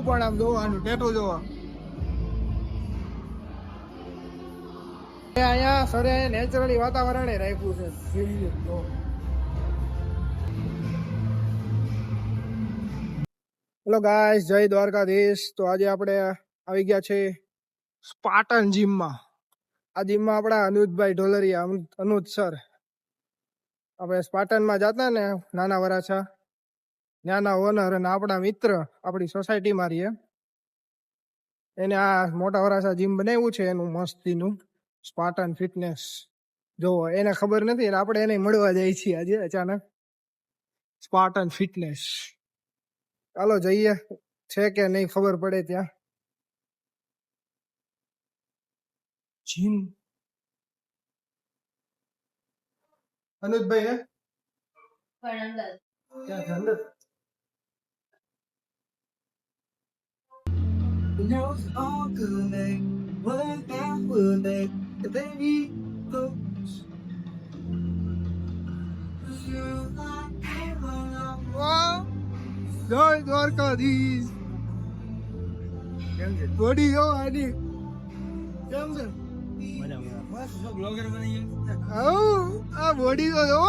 પણ આમ જોવાનું ટેટુ જોવા અહીંયા સરે નેચરલી વાતાવરણ રાખ્યું છે હેલો ગાઈસ, જય દ્વારકાધીશ। તો આજે આપણે આવી ગયા છે સ્પાર્ટન જીમમાં। આ જીમમાં આપણા અનુજભાઈ ઢોલરિયા, અનુજ સર, આપણે સ્પાર્ટનમાં જતા ને નાના વરાછા, નાના ઓનર અને આપણા મિત્ર આપણી સોસાયટીમાં રહીએ, એને આ મોટા વરાછા જીમ બનાવ્યું છે એનું મસ્તીનું સ્પાર્ટન ફિટનેસ। જો એને ખબર નથી એટલે આપણે એને મળવા જઈએ છીએ આજે અચાનક સ્પાર્ટન ફિટનેસ। ચાલો જઈએ, છે કે નહીં ખબર પડે ત્યાં જીમ। અનુજભાઈ હે ક્યાં છે અંદર? જય દ્વારકાધીશ। કેમ છે બોડી? જો આની કેમ છે? આ બોડી તો જો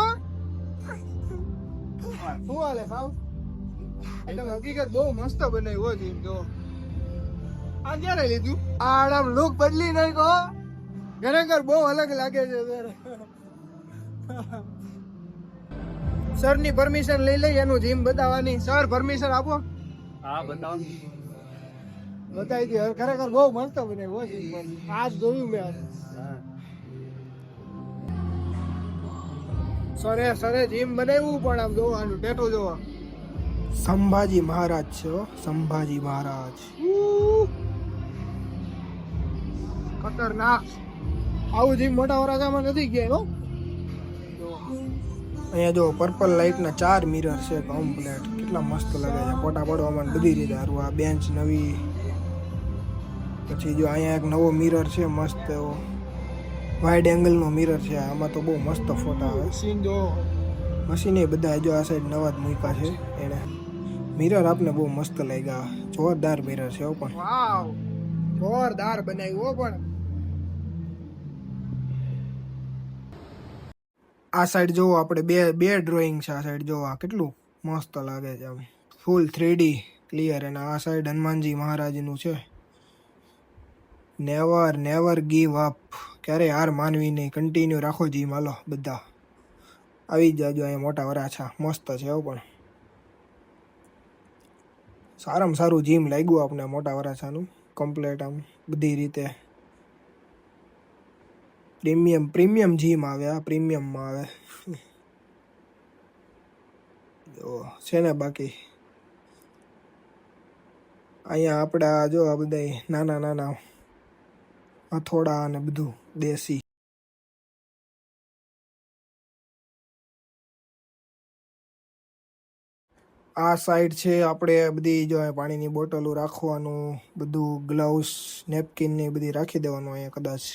શું હાલે સાવ એકદમ હકીકત બહુ મસ્ત બનાવ્યો છે એમ। જો આ ક્યારે લીધું? આમ લુક બદલી નાખ્યો, ખરેખર બહુ અલગ લાગે છે સર ની પરમિશન લઈ લઈ એનું જીમ બતાવવાની। સર પરમિશન આપો। હા બતાવો, બતાવી દે। ખરેખર બહુ મસ્ત બનાવ્યો છે, આજ જોયું મેં। સરે જીમ બનાવ્યું પણ આમ જોવાનું ટેટુ જોવા સંભાજી મહારાજ છે, સંભાજી મહારાજ ખતરનાક। આવું જીમ મોટા વરાછામાં નથી ગયા હો। અહીંયા જો પર્પલ લાઇટ ના 4 મિરર છે કમ્પ્લીટ, કેટલા મસ્ત લાગે છે ફોટા પાડવામાં બધી રીતે। સારું, આ બેન્ચ નવી, પછી જો અહીંયા એક નવો મિરર છે મસ્ત એવો વાઇડ એંગલ નો મિરર છે, આમાં તો બહુ મસ્ત ફોટા આવે। સીન જો મશીન એ બધા જો આ સાઈડ નવા જ મૂક્યા છે એને। મિરર આપને બહુ મસ્ત લાગ્યા, જોરદાર મિરર છે પણ વાવ, જોરદાર બનાવ્યું પણ। આ સાઈડ જોવો, આપણે બે ડ્રોઈંગ છે આ સાઈડ જોવો, કેટલું મસ્ત લાગે છે આમ ફૂલ 3D ક્લિયર। અને આ સાઈડ હનુમાનજી મહારાજનું છે, નેવર ગીવ અપ, ક્યારે હાર માનવી નહીં, કન્ટિન્યુ રાખો જીમ। હાલો બધા આવી જાજો અહીંયા મોટા વરાછા, મસ્ત છે એવું પણ સારામાં સારું જીમ લાગ્યું આપણે મોટા વરાછાનું, કમ્પ્લેટ આમ બધી રીતે પ્રીમિયમ જીમ આવે, આ પ્રીમિયમમાં આવે જો છે ને। બાકી અહીંયા આપણા જો આ બધા નાના હથોડા અને બધું દેશી। આ સાઈડ છે આપણે બધી જો પાણીની બોટલો રાખવાનું, બધું ગ્લવ્સ, નેપકિન ને બધી રાખી દેવાનું અહીંયા કદાચ।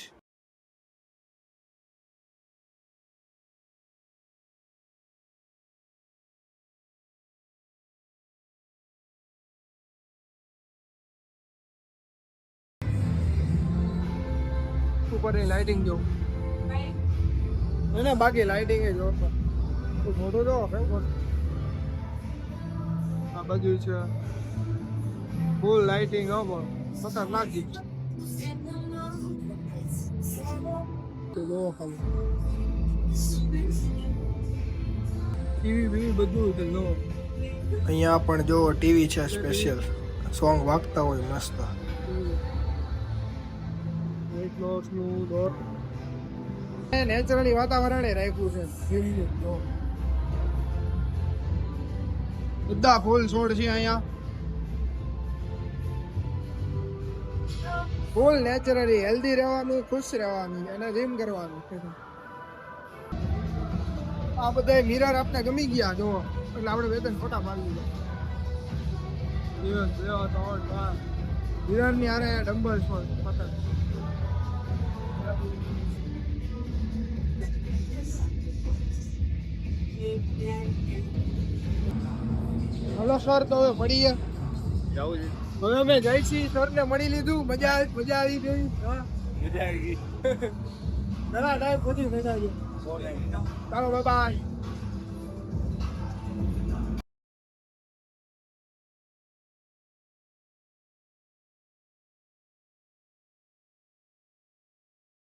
ઉપરની લાઇટિંગ જો એને, બાકી લાઇટિંગ જો મોટું જો આ બધું છે ફૂલ લાઇટિંગ હો પણ ખતરનાક જીમ તો જો ખાલી ટીવી બધું છે જો। અહીંયા પણ જો ટીવી છે સ્પેશિયલ, સોંગ વાગતા હોય મસ્ત। નેચરલી વાતાવરણ રાખ્યું છે, બધા ફૂલ છોડ છે અહીંયા, ફૂલ નેચરલી હેલ્ધી રહેવાનું, ખુશ રહેવાનું અને જીમ કરવાનું। આ બધા મિરર આપણે ગમી ગયા જો, એટલે આપણે વેતન ફોટા પાડી દીધા। મિરર ની હારે ડમ્બલ્સ પણ હલો સર, તો હવે પડીએ જવું છે હવે અમે જયસિંહ સરને મળી લીધું. મજા આવી ગઈ. હા. ઘણા ટાઈમ પછી મજા આવી. ચાલો બાય.